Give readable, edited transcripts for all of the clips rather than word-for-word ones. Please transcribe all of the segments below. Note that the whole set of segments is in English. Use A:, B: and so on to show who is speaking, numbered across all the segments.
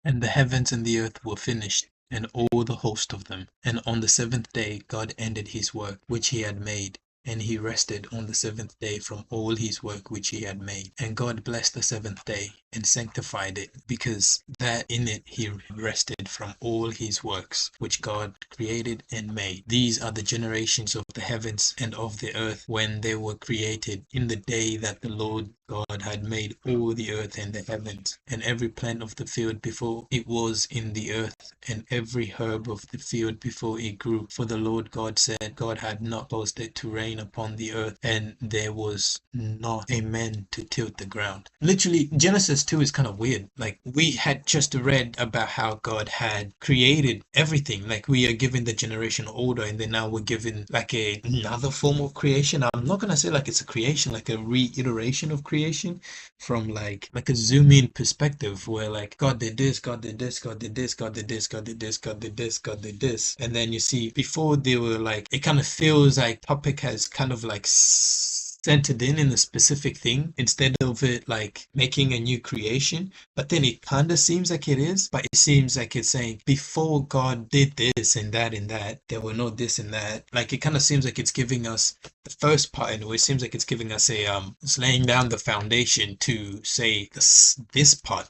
A: And the heavens and the earth were finished, and all the host of them. And on the seventh day God ended his work which he had made, and he rested on the seventh day from all his work which he had made. And God blessed the seventh day and sanctified it, because that in it he rested from all his works which God created and made. These are the generations of the heavens and of the earth when they were created, in the day that the Lord God had made all the earth and the heavens, and every plant of the field before it was in the earth, and every herb of the field before it grew. For the Lord God said, God had not caused it to rain upon the earth, and there was not a man to tilt the ground. Literally, Genesis 2 is kind of weird. Like, we had just read about how God had created everything. Like, we are given the generation order, and then now we're given like another form of creation. I'm not gonna say like it's a creation, like a reiteration of creation from like a zoom in perspective, where like God did this, God did this, God did this, God did this, God did this, God did this, God did this. And then you see before they were like, it kind of feels like topic has kind of like centered in a specific thing instead of it like making a new creation. But then it kind of seems like it is, but it seems like it's saying before God did this and that, there were no this and that. Like, it kind of seems like it's giving us the first part, and it seems like it's giving us it's laying down the foundation to say this part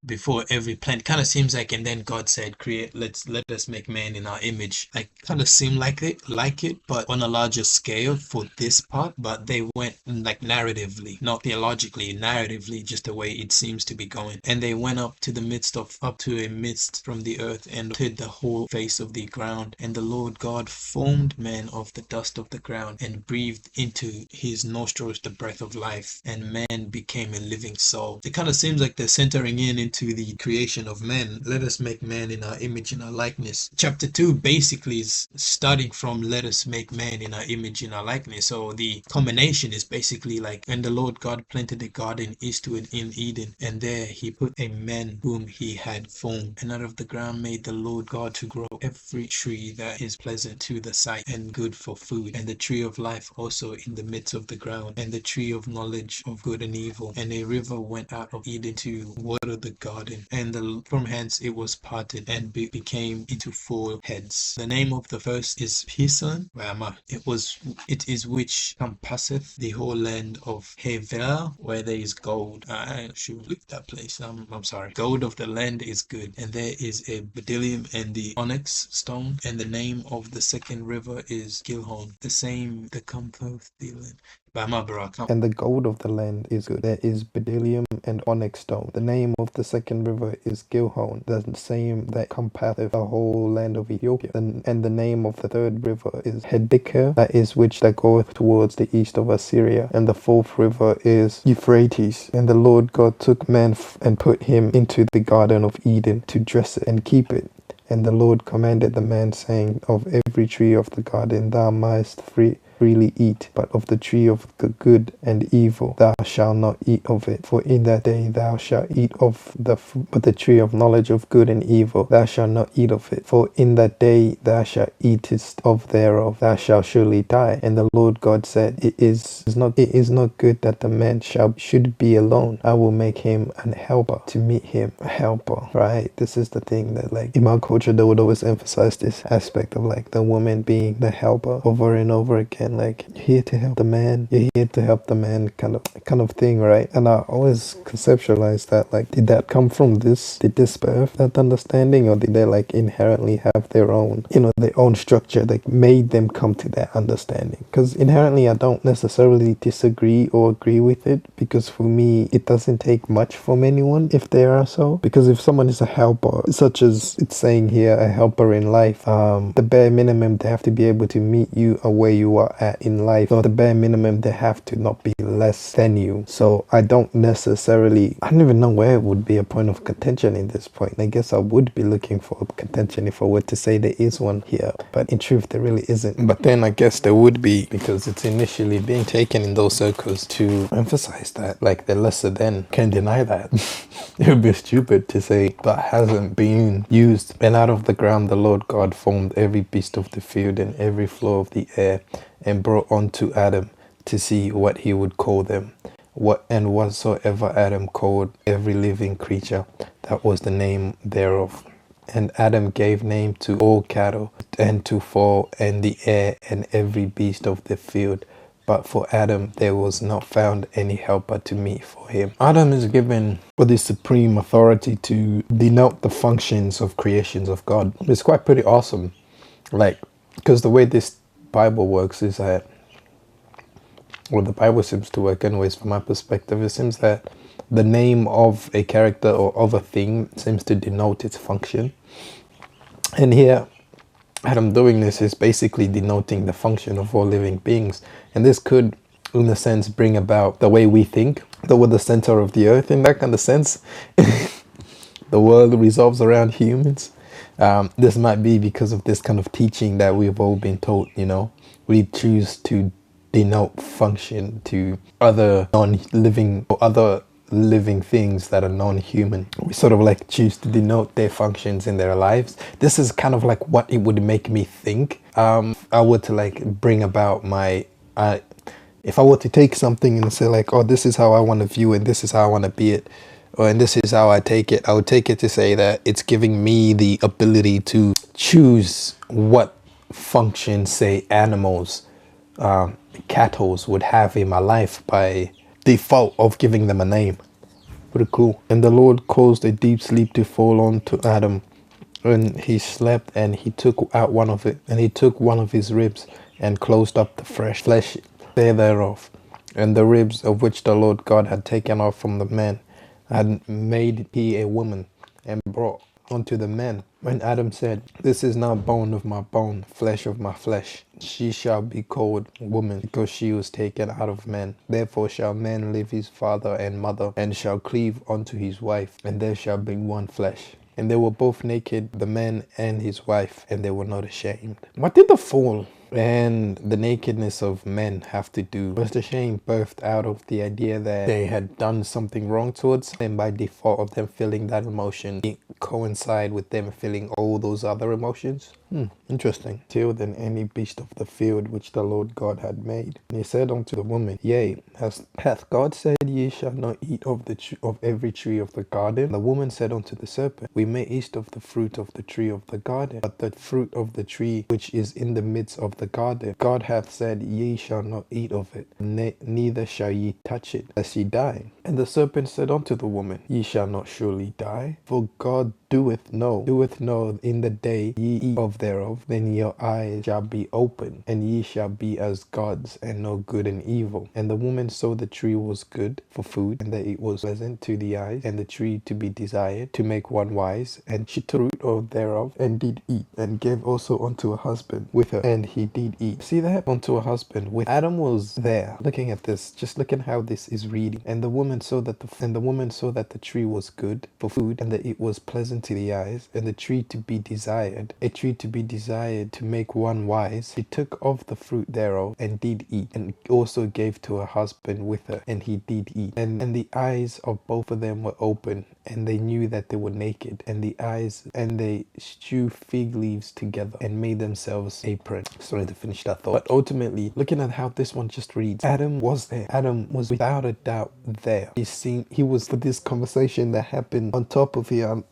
A: before every plant. Kind of seems like, and then God said, create, let us make man in our image. Like, kind of seem like it, but on a larger scale for this part. But they went like narratively, not theologically, narratively, just the way it seems to be going. And they went up to a midst from the earth, and hid the whole face of the ground. And the Lord God formed man of the dust of the ground, and breathed into his nostrils the breath of life, and man became a living soul. It kind of seems like they're centering into the creation of man. Let us make man in our image and our likeness. Chapter 2 basically is starting from let us make man in our image and our likeness. So the combination is basically like, and the Lord God planted a garden eastward in Eden, and there he put a man whom he had formed. And out of the ground made the Lord God to grow every tree that is pleasant to the sight and good for food, and the tree of life also in the midst of the ground, and the tree of knowledge of good and evil. And a river went out of Eden to water the garden, and from hence it was parted, and became into four heads. The name of the first is Pison, it is which compasseth the whole land of Havilah, where there is gold. I should look that place. I'm sorry. Gold of the land is good, and there is a bdellium and the onyx stone. And the name of the second river is Gilhon, the same that cometh the land.
B: And the gold of the land is good. There is bdellium and onyx stone. The name of the second river is Gilhon, the same that compasseth the whole land of Ethiopia. And the name of the third river is Hedikah, that is which that goeth towards the east of Assyria. And the fourth river is Euphrates. And the Lord God took man and put him into the garden of Eden to dress it and keep it. And the Lord commanded the man, saying, of every tree of the garden thou mayest freely eat, but of the tree of the good and evil thou shalt not eat of it. For in that day thou shalt eat of but the tree of knowledge of good and evil thou shalt not eat of it. For in that day thou shalt eatest of thereof, thou shalt surely die. And the Lord God said, It is not good that the man should be alone. I will make him an helper to meet him. A helper, right? This is the thing that, like, in my culture they would always emphasize this aspect of like the woman being the helper over and over again. Like, you're here to help the man, you're here to help the man, kind of thing, right? And I always conceptualize that, like, did that come from this? Did this birth that understanding, or did they like inherently have their own, their own structure that made them come to that understanding? Because inherently I don't necessarily disagree or agree with it, because for me it doesn't take much from anyone if they are so. Because if someone is a helper, such as it's saying here, a helper in life, the bare minimum, they have to be able to meet you where you are at in life. So the bare minimum, they have to not be less than you. So I don't even know where it would be a point of contention in this point. I guess I would be looking for a contention if I were to say there is one here, but in truth there really isn't. But then I guess there would be, because it's initially being taken in those circles to emphasize that, like, the lesser than. Can't deny that. It would be stupid to say that hasn't been used. And out of the ground the Lord God formed every beast of the field and every flower of the air, and brought unto Adam to see what he would call them. whatsoever Adam called every living creature, that was the name thereof. And Adam gave name to all cattle, and to fowl, and the air, and every beast of the field. But for Adam there was not found any helper to meet for him. Adam is given for the supreme authority to denote the functions of creations of God. It's quite pretty awesome. Like, because the way this Bible works is that, well, the Bible seems to work anyways from my perspective. It seems that the name of a character or of a thing seems to denote its function. And here, Adam doing this is basically denoting the function of all living beings. And this could, in a sense, bring about the way we think, that we're the center of the earth in that kind of sense. The world revolves around humans. This might be because of this kind of teaching that we've all been taught, you know. We choose to denote function to other non-living or other living things that are non-human. We sort of like choose to denote their functions in their lives. This is kind of like what it would make me think. I were to like bring about my, if I were to take something and say like, oh, this is how I want to view it, this is how I want to be it, and this is how I take it, I would take it to say that it's giving me the ability to choose what function, say, animals, cattle would have in my life by default of giving them a name. Pretty cool. And the Lord caused a deep sleep to fall on to Adam, and he slept, and he took out one of it, and he took one of his ribs and closed up the fresh flesh thereof, and the ribs of which the Lord God had taken off from the man had made he a woman, and brought unto the man. When Adam said, this is now bone of my bone, flesh of my flesh, she shall be called woman, because she was taken out of man. Therefore shall man leave his father and mother, and shall cleave unto his wife, and there shall be one flesh. And they were both naked, the man and his wife, and they were not ashamed. What did the fall and the nakedness of men have to do? Was the shame birthed out of the idea that they had done something wrong towards them, by default of them feeling that emotion coincide with them feeling all those other emotions? Interesting. Till then any beast of the field which the Lord God had made. And he said unto the woman, yea, hath God said, ye shall not eat of of every tree of the garden? The woman said unto the serpent, we may eat of the fruit of the tree of the garden, but the fruit of the tree which is in the midst of the garden, God hath said, ye shall not eat of it, neither shall ye touch it, lest ye die. And the serpent said unto the woman, ye shall not surely die, for God doeth know in the day ye eat of thereof, then your eyes shall be open, and ye shall be as gods, and know good and evil. And the woman saw the tree was good for food, and that it was pleasant to the eyes, and the tree to be desired to make one wise. And she took root of thereof, and did eat, and gave also unto her husband with her, and he did eat. See that? Unto a husband with Adam was there. Looking at this, just look at how this is reading. And the woman saw that the tree was good for food, and that it was pleasant to the eyes, and the tree to be desired, a tree to be desired to make one wise. She took of the fruit thereof, and did eat, and also gave to her husband with her, and he did eat. And the eyes of both of them were open, and they knew that they were naked. And they strewed fig leaves together, and made themselves aprons. Sorry to finish that thought. But ultimately, looking at how this one just reads, Adam was there. Adam was without a doubt there. He was for this conversation that happened on top of here,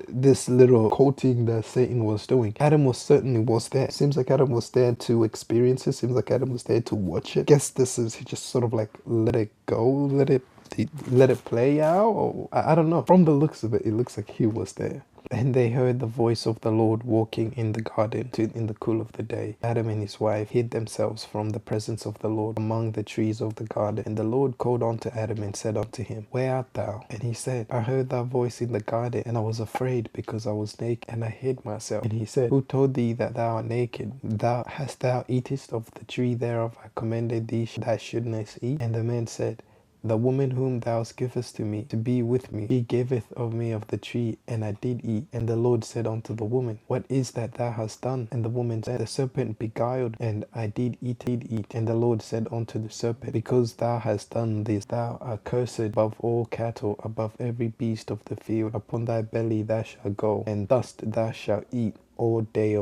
B: this little quoting that Satan was doing. Adam certainly was there. Seems like Adam was there to experience it. Seems like Adam was there to watch it. Guess this is, he just sort of like let it go, let it play out, or I don't know. From the looks of it, it looks like he was there. And they heard the voice of the Lord walking in the garden in the cool of the day. Adam and his wife hid themselves from the presence of the Lord among the trees of the garden. And the Lord called unto Adam and said unto him, where art thou? And he said, I heard thy voice in the garden, and I was afraid, because I was naked, and I hid myself. And he said, who told thee that thou art naked? Hast thou eatest of the tree thereof I commanded thee that shouldn't eat? And the man said, the woman whom thou givest to me to be with me, he giveth of me of the tree, and I did eat. And the Lord said unto the woman, what is that thou hast done? And the woman said, the serpent beguiled, and I did eat. And the Lord said unto the serpent, because thou hast done this, thou art cursed above all cattle, above every beast of the field. Upon thy belly thou shalt go, and dust thou shalt eat all day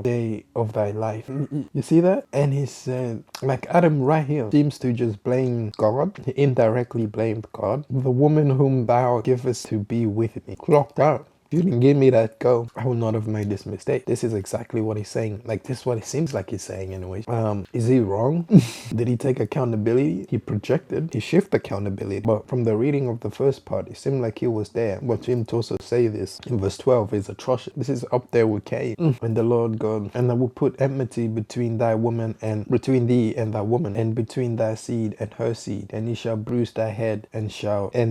B: of thy life. You see that? And he said, like Adam right here seems to just blame God. He indirectly blamed God. The woman whom thou givest to be with me. Clocked out. If you didn't give me that go, I would not have made this mistake. This is exactly what he's saying. Like, this is what it seems like he's saying anyways. Is he wrong? Did he take accountability? He projected. He shifted accountability. But from the reading of the first part, it seemed like he was there. But him to also say this in verse 12 is atrocious. This is up there with Cain. When the Lord God, and I will put enmity between thy woman and between thee and thy woman, and between thy seed and her seed, and he shall bruise thy head, and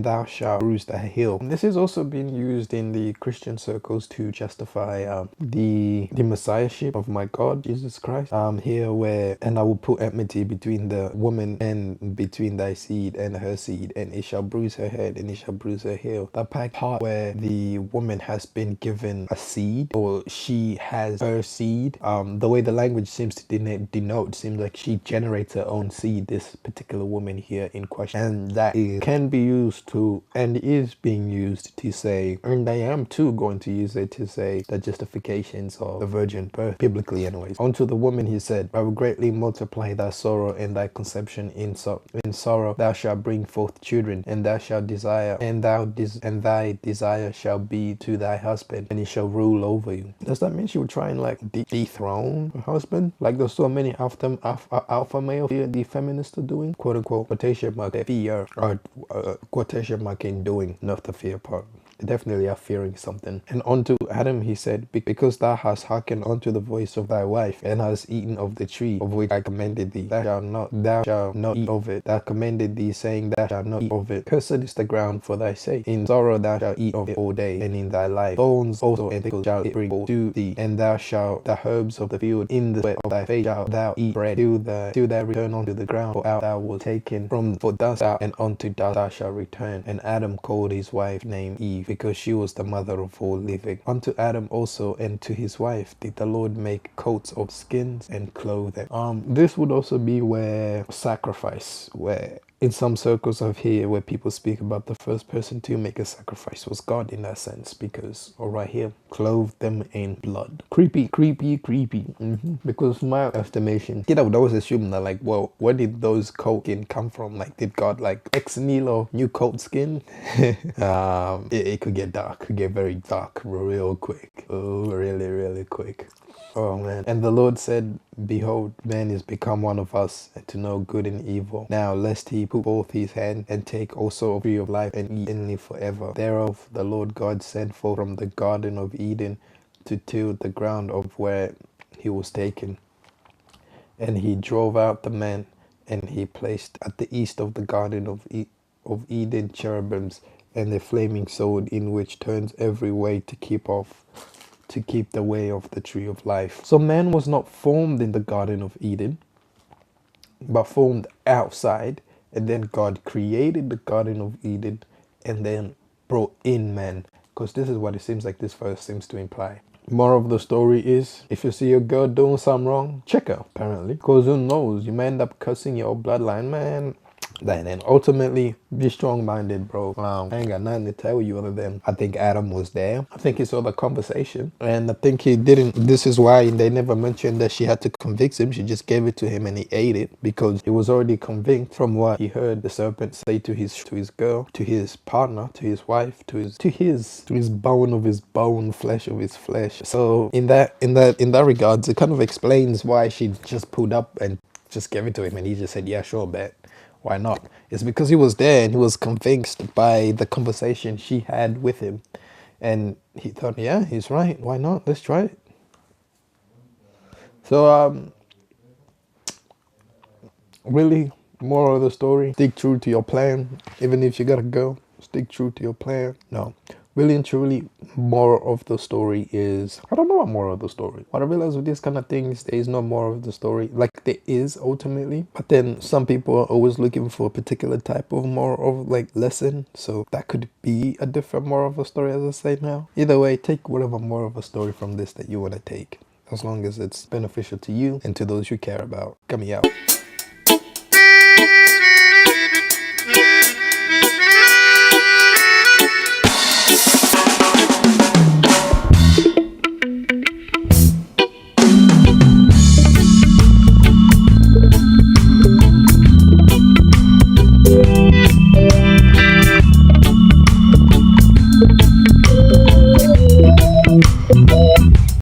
B: thou shalt bruise thy heel. And this is also being used in the Christian circles to justify the messiahship of my God Jesus Christ. Here where, and I will put enmity between the woman and between thy seed and her seed, and it shall bruise her head, and it shall bruise her heel. That part where the woman has been given a seed, or she has her seed. The way the language seems to denote seems like she generates her own seed. This particular woman here in question, and that can be used to, and is being used to say, and I am too going to use it to say the justifications of the virgin birth, biblically anyways. Unto the woman he said, I will greatly multiply thy sorrow and thy conception. In sorrow thou shalt bring forth children, and thou shalt desire, and thy desire shall be to thy husband, and he shall rule over you. Does that mean she would try and like dethrone her husband? Like there's so many alpha male here the feminists are doing, quote unquote, quotation mark fear, or quotation mark in doing, not the fear part. They definitely are fearing something. And unto Adam he said, because thou hast hearkened unto the voice of thy wife, and hast eaten of the tree of which I commanded thee, thou shalt not eat of it. Thou commanded thee, saying, thou shalt not eat of it. Cursed is the ground for thy sake. In sorrow thou shalt eat of it all day, and in thy life thorns also and thistles shall it bring forth to thee, and thou shalt the herbs of the field in the sweat of thy face shalt thou eat bread till thou return unto the ground, for out thou wast taken from for dust thou, and unto dust thou shalt return. And Adam called his wife name Eve, because she was the mother of all living. Unto Adam also and to his wife did the Lord make coats of skins and clothe them. This would also be where sacrifice, where in some circles of here where people speak about the first person to make a sacrifice was God in that sense, because right here, clothe them in blood. Creepy. Because my estimation, I would always assume that like, well, where did those coat skin come from? Like, did God like ex nihilo new coat skin? It could get dark, could get very dark real quick. Oh, really quick. Oh man. And the Lord said, behold, man is become one of us, and to know good and evil. Now lest he put forth his hand and take also of tree of life and eat and live forever. Thereof the Lord God sent forth from the garden of Eden to till the ground of where he was taken. And he drove out the man, and he placed at the east of the garden of Eden cherubims and a flaming sword, in which turns every way to keep the way of the tree of life. So man was not formed in the Garden of Eden, but formed outside, and then God created the Garden of Eden and then brought in man, because this is what it seems like this verse seems to imply. More of the story is, if you see a girl doing something wrong, check her, apparently, because who knows, you may end up cussing your bloodline, man. Then ultimately, be strong-minded, bro. I ain't got nothing to tell you other than I think Adam was there. I think he saw the conversation, and I think he didn't. This is why they never mentioned that she had to convict him. She just gave it to him, and he ate it because he was already convinced from what he heard the serpent say to his girl, to his partner, to his wife, to his bone of his bone, flesh of his flesh. So in that regards, it kind of explains why she just pulled up and just gave it to him, and he just said, "Yeah, sure, bet." Why not? It's because he was there and he was convinced by the conversation she had with him. And he thought, yeah, he's right. Why not? Let's try it. So, really, moral of the story, stick true to your plan. Even if you gotta go, stick true to your plan. No. Really and truly, moral of the story is, I don't know what moral of the story. What I realize with these kind of things, there is no moral of the story. Like there is ultimately, but then some people are always looking for a particular type of moral of like lesson. So that could be a different moral of the story, as I say now. Either way, take whatever moral of a story from this that you want to take, as long as it's beneficial to you and to those you care about. Got me out.